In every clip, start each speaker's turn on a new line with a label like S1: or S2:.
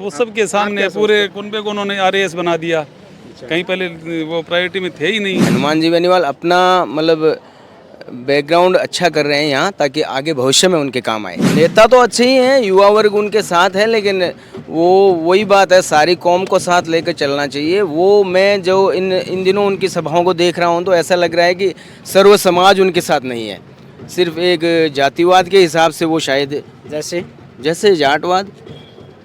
S1: वो सबके सामने पूरे कुनबे को उन्होंने आरएएस बना दिया। कहीं पहले वो प्रायोरिटी में थे ही नहीं।
S2: हनुमान जी बेनीवाल अपना मतलब बैकग्राउंड अच्छा कर रहे हैं यहाँ, ताकि आगे भविष्य में उनके काम आए। नेता तो अच्छे ही हैं, युवा वर्ग उनके साथ है, लेकिन वो वही बात है, सारी कौम को साथ लेकर चलना चाहिए। वो मैं जो इन दिनों उनकी सभाओं को देख रहा हूँ तो ऐसा लग रहा है कि सर्व समाज उनके साथ नहीं है, सिर्फ एक जातिवाद के हिसाब से वो शायद जैसे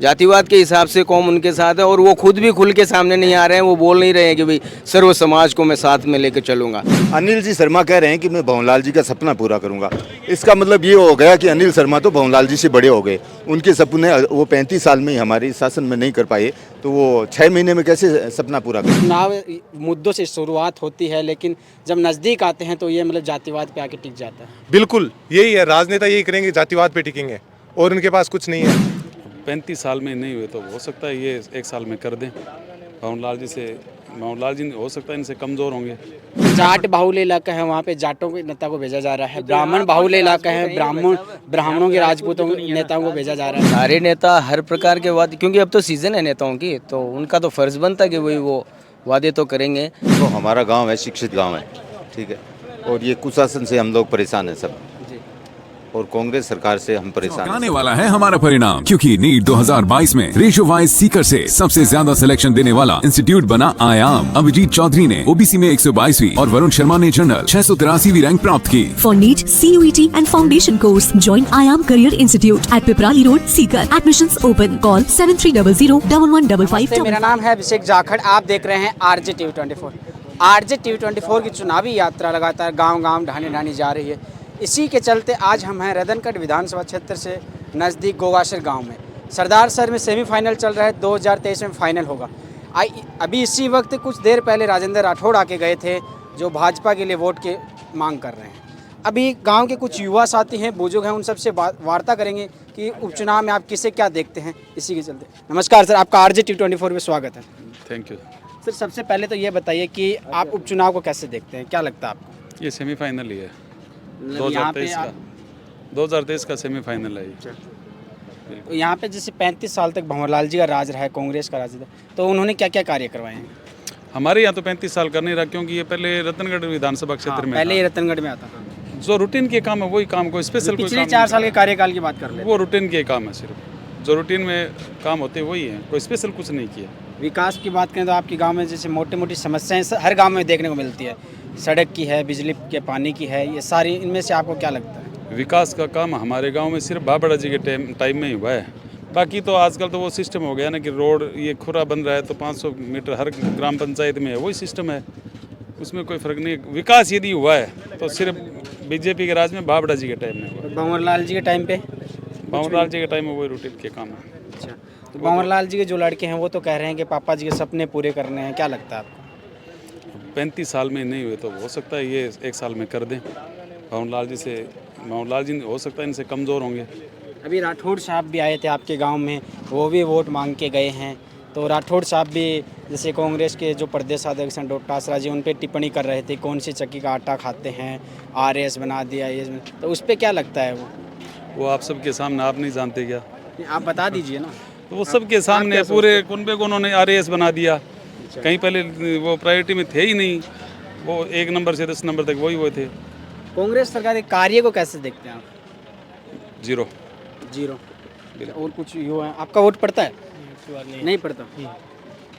S2: जातिवाद के हिसाब से कौम उनके साथ है, और वो खुद भी खुल के सामने नहीं आ रहे हैं। वो बोल नहीं रहे हैं कि भाई सर्व समाज को मैं साथ में लेकर चलूंगा।
S3: अनिल जी शर्मा कह रहे हैं कि मैं भवनलाल जी का सपना पूरा करूंगा। इसका मतलब ये हो गया कि अनिल शर्मा तो भवनलाल जी से बड़े हो गए। उनके सपने वो 35 साल में ही हमारे शासन में नहीं कर पाए, तो वो 6 महीने में कैसे सपना पूरा करें।
S4: चुनाव मुद्दों से शुरुआत होती है, लेकिन जब नज़दीक आते हैं तो ये मतलब जातिवाद पे आके टिक जाता है।
S5: बिल्कुल यही है, राजनेता यही करेंगे, जातिवाद पे टिकेंगे, और उनके पास कुछ नहीं है।
S1: 35 साल में नहीं हुए तो हो सकता है ये 1 साल में कर दें। भवनलाल जी हो सकता है इनसे कमज़ोर होंगे।
S4: जाट बाहुल्य इलाका है, वहाँ पे जाटों के नेता को भेजा जा रहा है। ब्राह्मण बाहुल्य इलाका है, ब्राह्मणों के राजपूतों के नेताओं को भेजा जा रहा है।
S2: सारे नेता हर प्रकार के वादे, क्योंकि अब तो सीजन है नेताओं की, तो उनका तो फर्ज बनता है कि वही वो वादे तो करेंगे।
S3: तो हमारा गाँव है, शिक्षित गाँव है, ठीक है, और ये कुशासन से हम लोग परेशान हैं सब, और कांग्रेस सरकार से हम परेशान
S6: आने वाला है हमारा परिणाम, क्योंकि नीट 2022 में रेशो वाइज सीकर से सबसे ज्यादा सिलेक्शन देने वाला इंस्टीट्यूट बना आयाम। अभिजीत चौधरी ने ओबीसी में 122वीं और वरुण शर्मा ने जनरल 683वीं रैंक प्राप्त की।
S7: For NEET, CUET and foundation course, join IAM Career Institute at Piprali Road, Sikar. Admissions open. Call 7300-1155.
S4: मेरा नाम है अभिषेक जाखड़, आप देख रहे हैं RJTV24। RJTV24 की चुनावी यात्रा लगातार गांव-गांव, ढाणी-ढाणी जा रही है। इसी के चलते आज हम हैं रतनगढ़ विधानसभा क्षेत्र से नज़दीक गोगासर गांव में। सरदार सर में सेमीफाइनल चल रहा है, 2023 में फाइनल होगा। अभी इसी वक्त कुछ देर पहले राजेंद्र राठौड़ आके गए थे, जो भाजपा के लिए वोट के मांग कर रहे हैं। अभी गांव के कुछ युवा साथी हैं, बुजुर्ग हैं, उन सबसे वार्ता करेंगे कि उपचुनाव में आप किसे क्या देखते हैं। इसी के चलते नमस्कार सर, आपका RJTV24 में स्वागत है।
S1: थैंक यू
S4: सर, सबसे पहले तो ये बताइए कि आप उपचुनाव को कैसे देखते हैं, क्या लगता है आपको?
S1: ये सेमीफाइनल ही है,
S4: यहाँ पे
S1: 2023 का सेमीफाइनल है।
S4: यहाँ पे जैसे 35 साल तक भंवरलाल जी का राज रहा है, कांग्रेस का राज था, तो उन्होंने क्या क्या कार्य करवाए हैं?
S1: हमारे यहाँ तो 35 साल कर नहीं रहा, क्योंकि ये पहले रतनगढ़ विधानसभा क्षेत्र में
S4: पहले ही
S1: था।
S4: रतनगढ़ में आता था।
S1: जो रूटीन के काम है वही काम, कोई स्पेशल कोई
S4: पिछले
S1: काम
S4: 4
S1: नहीं
S4: साल के कार्यकाल की बात कर ले।
S1: वो रूटीन के काम है, सिर्फ जो रूटीन में काम होते हैं वही है, कोई स्पेशल कुछ नहीं किया।
S4: विकास की बात करें तो आपके गांव में जैसे मोटी मोटी समस्याएं हर गांव में देखने को मिलती है, सड़क की है, बिजली के, पानी की है, ये सारी, इनमें से आपको क्या लगता है?
S1: विकास का काम हमारे गांव में सिर्फ बाबड़ा जी के टाइम में ही हुआ है। बाकी तो आजकल तो वो सिस्टम हो गया ना कि रोड ये खुरा बन रहा है तो 500 मीटर हर ग्राम पंचायत में है, वही सिस्टम है, उसमें कोई फ़र्क नहीं। विकास यदि हुआ है तो सिर्फ बीजेपी के राज में बाबड़ा जी के टाइम में हुआ।
S4: भंवरलाल जी के टाइम पे?
S1: भंवरलाल जी के टाइम में वही रूटीन के काम है।
S4: अच्छा, तो भंवरलाल जी के जो लड़के हैं वो तो कह रहे हैं कि पापा जी के सपने पूरे करने हैं, क्या लगता है आपको?
S1: 35 साल में नहीं हुए तो हो सकता है ये 1 साल में कर दें। भंवरलाल जी हो सकता है इनसे कमज़ोर होंगे।
S4: अभी राठौड़ साहब भी आए थे आपके गांव में, वो भी वोट मांग के गए हैं, तो राठौड़ साहब भी जैसे कांग्रेस के जो प्रदेश अध्यक्ष हैं डॉक्टर आसरा जी, उन पर टिप्पणी कर रहे थे, कौन सी चक्की का आटा खाते हैं, RS बना दिया ये, तो उस पर क्या लगता है? वो
S1: आप सबके सामने, आप नहीं जानते क्या?
S4: आप बता दीजिए ना।
S1: तो वो सबके सामने पूरे कुनबे को उन्होंने RS बना दिया। कहीं पहले वो प्रायोरिटी में थे ही नहीं, वो 1 नंबर से 10 नंबर तक वही थे।
S4: कांग्रेस सरकार के कार्य को कैसे देखते हैं आप?
S1: जीरो।
S4: और कुछ युवा है, आपका वोट पड़ता है? नहीं पड़ता।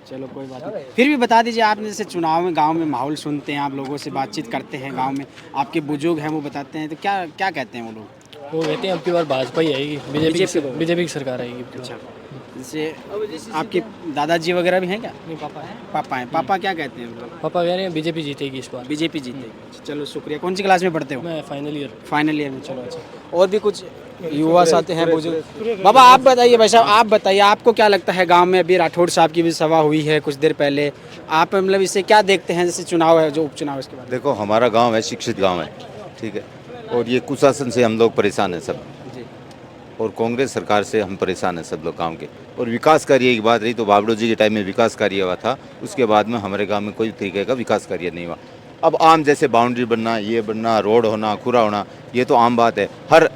S4: चलो कोई बात नहीं, फिर भी बता दीजिए, आपने जैसे चुनाव में गांव में माहौल सुनते हैं, आप लोगों से बातचीत करते हैं गांव में, आपके बुजुर्ग हैं वो बताते हैं, तो क्या क्या कहते हैं वो लोग?
S8: वो कहते हैं अब की बार भाजपा ही आएगी, बीजेपी की सरकार आएगी।
S4: अच्छा, जैसे आपके दादाजी वगैरह भी हैं क्या?
S8: नहीं, पापा है।
S4: पापा हैं, पापा क्या कहते हैं वो लोग?
S8: पापा कह रहे हैं बीजेपी जीतेगी इस बार।
S4: बीजेपी जीतेगी। चलो शुक्रिया। कौन सी क्लास में पढ़ते हो?
S8: मैं फाइनल ईयर में।
S4: चलो अच्छा, और भी कुछ युवा साथी हैं, बुजुर्ग। बाबा आप बताइए, भाई साहब आप बताइए, आपको क्या लगता है? गांव में अभी राठौड़ साहब की भी सभा हुई है कुछ देर पहले, आप मतलब इससे क्या देखते हैं? जैसे चुनाव है, जो उपचुनाव, इसके बाद
S3: देखो हमारा गाँव है, शिक्षित गाँव है, ठीक है, और ये कुशासन से हम लोग परेशान हैं सब, और कांग्रेस सरकार से हम परेशान हैं सब लोग गांव के। और विकास कार्य की बात रही तो बाबड़ो जी के टाइम में विकास कार्य हुआ था, उसके बाद में हमारे गांव में कोई तरीके का विकास कार्य नहीं हुआ। अब आम जैसे बाउंड्री बनना, ये बनना, रोड होना, खुरा होना, ये तो आम बात है। हर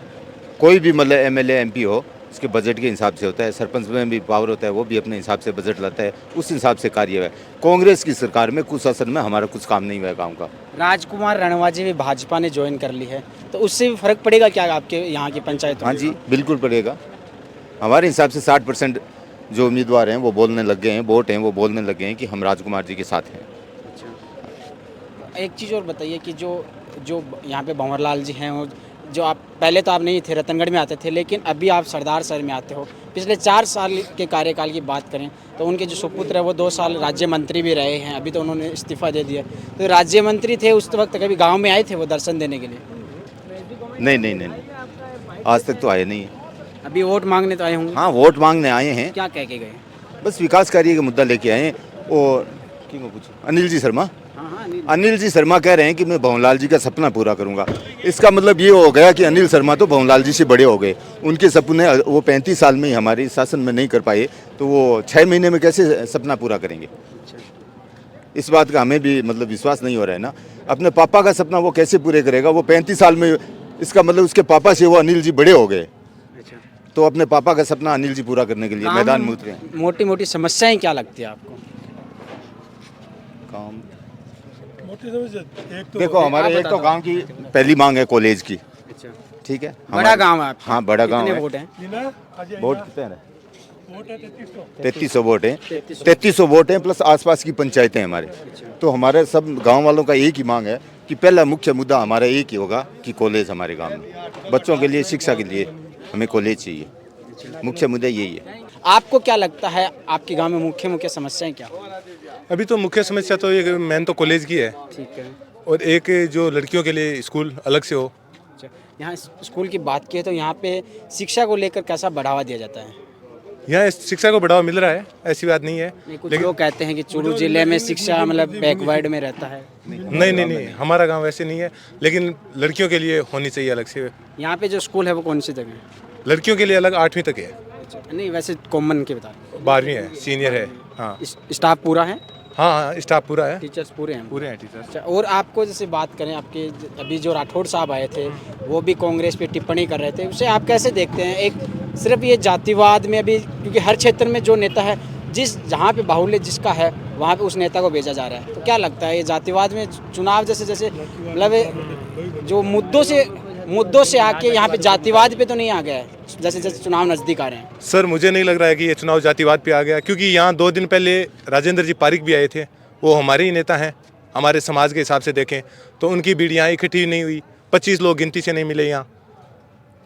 S3: कोई भी मतलब MLA MP हो उसके बजट के हिसाब से होता है। सरपंच में भी पावर होता है, वो भी अपने हिसाब से बजट लाता है, उस हिसाब से कार्य है। कांग्रेस की सरकार में कुशासन में हमारा कुछ काम नहीं हुआ है गाँव का।
S4: राजकुमार रणवा जी भी भाजपा ने ज्वाइन कर ली है, तो उससे भी फर्क पड़ेगा क्या आपके यहाँ की पंचायतों
S3: हाँ
S4: में?
S3: जी, बिल्कुल पड़ेगा। हमारे हिसाब से 60% जो उम्मीदवार हैं वो बोलने लग गए हैं, वोट हैं वो बोलने लग गए हैं कि हम राजकुमार जी के साथ हैं।
S4: एक चीज़ और बताइए कि जो जो यहाँ पे भंवरलाल जी हैं, वो जो आप पहले तो आप नहीं थे, रतनगढ़ में आते थे, लेकिन अभी आप सरदार शहर में आते हो। पिछले 4 साल के कार्यकाल की बात करें तो उनके जो सुपुत्र है वो 2 साल राज्य मंत्री भी रहे हैं, अभी तो उन्होंने इस्तीफा दे दिया। तो राज्य मंत्री थे उस वक्त, कभी गांव में आए थे वो दर्शन देने के लिए?
S3: नहीं, आज तक तो आए नहीं है।
S4: अभी वोट मांगने तो आए होंगे।
S3: हाँ, वोट मांगने आए हैं,
S4: क्या कह के गए?
S3: बस विकास कार्य का मुद्दा लेके आए हैं। और किंग पूछो, अनिल जी शर्मा।
S4: हाँ,
S3: अनिल जी शर्मा कह रहे हैं कि मैं भंवरलाल जी का सपना पूरा करूंगा। इसका मतलब ये हो गया कि अनिल शर्मा तो भंवरलाल जी से बड़े हो गए। उनके सपने वो 35 साल में ही हमारे शासन में नहीं कर पाए, तो वो 6 महीने में कैसे सपना पूरा करेंगे? इस बात का हमें भी मतलब विश्वास नहीं हो रहा है ना। अपने पापा का सपना वो कैसे पूरे करेगा? वो 35 साल में, इसका मतलब उसके पापा से वो अनिल जी बड़े हो गए, तो अपने पापा का सपना अनिल जी पूरा करने के लिए मैदान में उतरे हैं।
S4: मोटी मोटी समस्याएं क्या लगती है आपको?
S3: काम देखो, हमारे एक तो गांव की पहली मांग है कॉलेज की, ठीक है।
S4: बड़ा गांव है आपका?
S3: हाँ, बड़ा गांव
S4: कितने
S3: है।
S4: वोट हैं?
S3: वोट कितने हैं? 3300 वोट हैं। 3300 वोट हैं प्लस आसपास की पंचायतें हैं हमारे। तो हमारे सब गांव वालों का एक ही मांग है कि पहला मुख्य मुद्दा हमारा एक ही होगा कि कॉलेज हमारे गांव में, बच्चों के लिए शिक्षा के लिए हमें कॉलेज चाहिए। मुख्य मुद्दा यही है।
S4: आपको क्या लगता है आपके गांव में मुख्य समस्याएं क्या?
S5: अभी तो मुख्य समस्या तो ये मेन तो कॉलेज की है,
S4: ठीक है।
S5: और एक जो लड़कियों के लिए स्कूल अलग से हो।
S4: अच्छा, यहाँ स्कूल की बात की है तो यहाँ पे शिक्षा को लेकर कैसा बढ़ावा दिया जाता है?
S5: यहाँ शिक्षा को बढ़ावा मिल रहा है, ऐसी बात नहीं है।
S4: कुछ लोग कहते हैं कि चूरू जिले में शिक्षा मतलब बैकवर्ड में रहता है।
S5: नहीं, हमारा गांव वैसे नहीं है, लेकिन लड़कियों के लिए होनी चाहिए अलग से।
S4: यहाँ पे जो स्कूल है वो कौन सी जगह है?
S5: लड़कियों के लिए अलग 8वीं तक है।
S4: नहीं, वैसे कॉमन के बता।
S5: 12वीं है, सीनियर है। हाँ,
S4: स्टाफ पूरा है?
S5: हाँ, स्टाफ पूरा है,
S4: टीचर्स पूरे हैं?
S5: पूरे हैं टीचर्स।
S4: अच्छा, और आपको जैसे बात करें, आपके अभी जो राठौड़ साहब आए थे वो भी कांग्रेस पे टिप्पणी कर रहे थे, उसे आप कैसे देखते हैं? एक सिर्फ ये जातिवाद में अभी, क्योंकि हर क्षेत्र में जो नेता है, जहाँ पे बाहुल्य जिसका है वहाँ पे उस नेता को भेजा जा रहा है, तो क्या लगता है ये जातिवाद में चुनाव जैसे मतलब जो मुद्दों से आके यहाँ पे जातिवाद पे तो नहीं आ गया है जैसे चुनाव नज़दीक आ रहे हैं?
S5: सर, मुझे नहीं लग रहा है कि ये चुनाव जातिवाद पे आ गया, क्योंकि यहाँ 2 दिन पहले राजेंद्र जी पारिक भी आए थे। वो हमारे ही नेता हैं, हमारे समाज के हिसाब से देखें तो उनकी भीड़ यहाँ इकट्ठी नहीं हुई। 25 लोग गिनती से नहीं मिले यहाँ,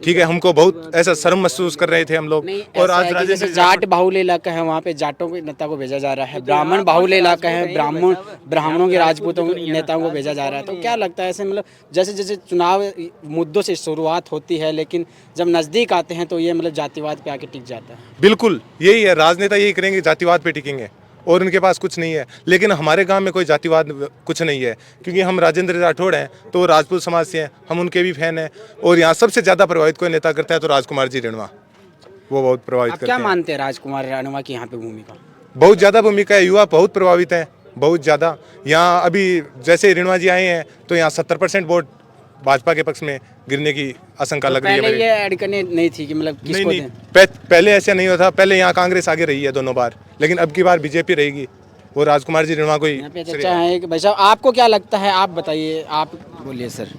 S5: ठीक है। हमको बहुत ऐसा शर्म महसूस कर रहे थे हम लोग। और आज
S4: जैसे जाट बाहुल्य इलाका है वहाँ पे जाटों के नेता को भेजा जा रहा है, ब्राह्मण बाहुल्य इलाका है ब्राह्मणों के राजपूतों के नेताओं को भेजा जा रहा है, तो क्या लगता है ऐसे मतलब जैसे जैसे चुनाव मुद्दों से शुरुआत होती है लेकिन जब नज़दीक आते हैं तो ये मतलब जातिवाद पे आके टिक जाता है?
S5: बिल्कुल यही है, राजनेता यही करेंगे, जातिवाद पे टिकेंगे, और उनके पास कुछ नहीं है। लेकिन हमारे गांव में कोई जातिवाद कुछ नहीं है, क्योंकि हम राजेंद्र राठौड़ हैं तो राजपूत समाज से हैं, हम उनके भी फैन हैं। और यहाँ सबसे ज़्यादा प्रभावित कोई नेता करता है तो राजकुमार जी रणवा, वो बहुत प्रभावित करते हैं।
S4: क्या मानते हैं राजकुमार रणवा की यहाँ पे भूमिका?
S5: बहुत ज़्यादा भूमिका है, युवा बहुत प्रभावित हैं, बहुत ज़्यादा। यहाँ अभी जैसे रणवा जी आए हैं तो यहाँ 70% वोट भाजपा के पक्ष में गिरने की आशंका लग रही है।
S4: पहले ये ऐड करने नहीं थी कि मतलब किसको
S5: नहीं, पहले ऐसा नहीं होता। पहले यहाँ कांग्रेस आगे रही है दोनों बार, लेकिन अब की बार बीजेपी रहेगी। वो राजकुमार जी रणवा को ही
S4: अच्छा है कि भाई साहब, आपको क्या लगता है? आप बताइए, आप बोलिए सर।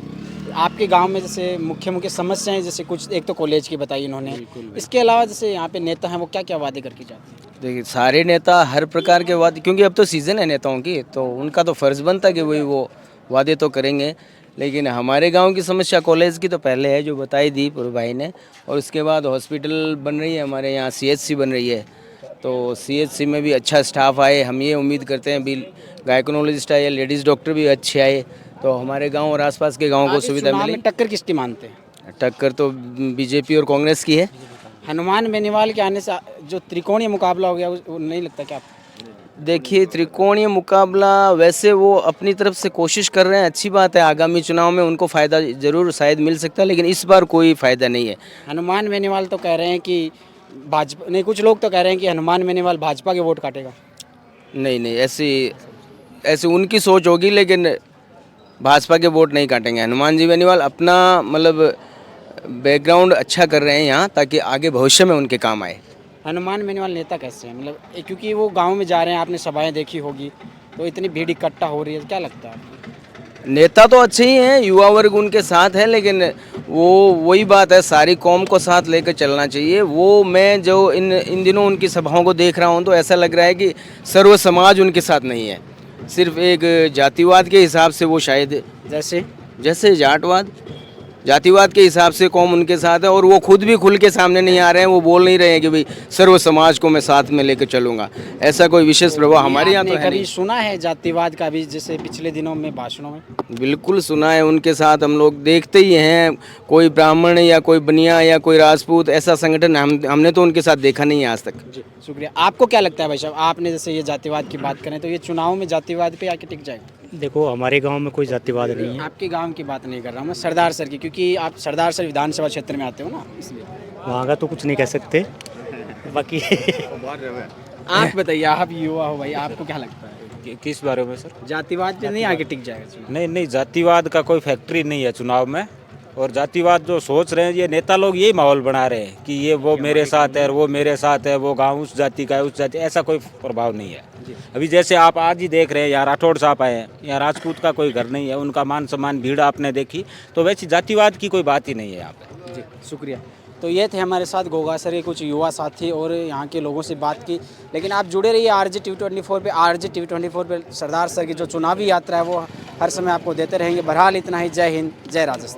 S4: आपके गांव में जैसे मुख्य समस्याएं, जैसे कुछ एक तो कॉलेज की बताई इन्होंने, इसके अलावा जैसे यहाँ पे नेता हैं वो क्या क्या वादे करके जाते हैं?
S2: देखिए, सारे नेता हर प्रकार के वादे, क्योंकि अब तो सीज़न है नेताओं की, तो उनका तो फ़र्ज़ बनता है कि वही वो वादे तो करेंगे। लेकिन हमारे गांव की समस्या कॉलेज की तो पहले है, जो बताई दी पूर्व भाई ने, और उसके बाद हॉस्पिटल बन रही है हमारे यहाँ, CHC बन रही है, तो CHC में भी अच्छा स्टाफ आए। हम ये उम्मीद करते हैं भी गायकोनोलॉजिस्ट आए, लेडीज़ डॉक्टर भी अच्छे आए, तो हमारे गांव और आसपास के गांव को सुविधा मिले।
S4: टक्कर किसकी मानते हैं?
S2: टक्कर तो बीजेपी और कांग्रेस की है।
S4: हनुमान बेनीवाल के आने से जो त्रिकोणीय मुकाबला हो गया वो नहीं लगता क्या आपको?
S2: देखिए, त्रिकोणीय मुकाबला वैसे वो अपनी तरफ से कोशिश कर रहे हैं, अच्छी बात है। आगामी चुनाव में उनको फ़ायदा ज़रूर शायद मिल सकता है, लेकिन इस बार कोई फ़ायदा नहीं है।
S4: हनुमान बेनीवाल तो कह रहे हैं कि भाजपा नहीं, कुछ लोग तो कह रहे हैं कि हनुमान बेनीवाल भाजपा के वोट काटेगा।
S2: नहीं, ऐसी उनकी सोच होगी, लेकिन भाजपा के वोट नहीं काटेंगे। हनुमान जी बेनीवाल अपना मतलब बैकग्राउंड अच्छा कर रहे हैं यहाँ, ताकि आगे भविष्य में उनके काम आए।
S4: हनुमान बेनीवाल नेता कैसे हैं, मतलब क्योंकि वो गांव में जा रहे हैं, आपने सभाएं देखी होगी, तो इतनी भीड़ इकट्ठा हो रही है, क्या लगता है आपको?
S2: नेता तो अच्छे ही हैं, युवा वर्ग उनके साथ है, लेकिन वो वही बात है, सारी कौम को साथ लेकर चलना चाहिए। वो मैं जो इन दिनों उनकी सभाओं को देख रहा हूँ तो ऐसा लग रहा है कि सर्व समाज उनके साथ नहीं है, सिर्फ एक जातिवाद के हिसाब से वो शायद, जैसे जाटवाद जातिवाद के हिसाब से कौम उनके साथ है, और वो खुद भी खुल के सामने नहीं आ रहे हैं। वो बोल नहीं रहे हैं कि भाई सर्व समाज को मैं साथ में लेकर चलूँगा। ऐसा कोई विशेष प्रभाव हमारे यहाँ तो है
S4: कभी
S2: नहीं।
S4: सुना है जातिवाद का भी, जैसे पिछले दिनों में भाषणों में?
S2: बिल्कुल सुना है, उनके साथ हम लोग देखते ही हैं। कोई ब्राह्मण या कोई बनिया या कोई राजपूत, ऐसा संगठन हमने तो उनके साथ देखा नहीं है आज तक।
S4: जी शुक्रिया। आपको क्या लगता है भाई साहब, आपने जैसे ये जातिवाद की बात करें तो ये चुनाव में जातिवाद पे आके टिक जाएगा?
S8: देखो हमारे गांव में कोई जातिवाद नहीं है।
S4: आपके गांव की बात नहीं कर रहा हूँ मैं, सरदार सर की, क्योंकि आप सरदार सर विधानसभा क्षेत्र में आते हो ना, इसलिए।
S8: वहाँ का तो कुछ नहीं कह सकते, बाकी
S4: आप बताइए, आप युवा हो भाई, आपको क्या लगता है
S9: किस बारे में सर?
S4: जातिवाद पे नहीं आगे टिक जाएगा चुनाव?
S9: नहीं, जातिवाद का कोई फैक्ट्री नहीं है चुनाव में। और जातिवाद जो सोच रहे हैं ये नेता लोग, यही माहौल बना रहे हैं कि ये वो मेरे साथ है, वो मेरे साथ है, वो गांव उस जाति का है, उस जाति, ऐसा कोई प्रभाव नहीं है। अभी जैसे आप आज ही देख रहे हैं, यहाँ राठौड़ साहब आए हैं, यहाँ राजपूत का कोई घर नहीं है, उनका मान सम्मान, भीड़ आपने देखी, तो वैसी जातिवाद की कोई बात ही नहीं है यहाँ पे।
S4: जी शुक्रिया। तो ये थे हमारे साथ गोगासर के कुछ युवा साथी और यहाँ के लोगों से बात की। लेकिन आप जुड़े रहिए RJ-TV24 पे। RJ-TV24 पे सरदार सर की जो चुनावी यात्रा है वो हर समय आपको देते रहेंगे। बहरहाल इतना ही। जय हिंद, जय राजस्थान।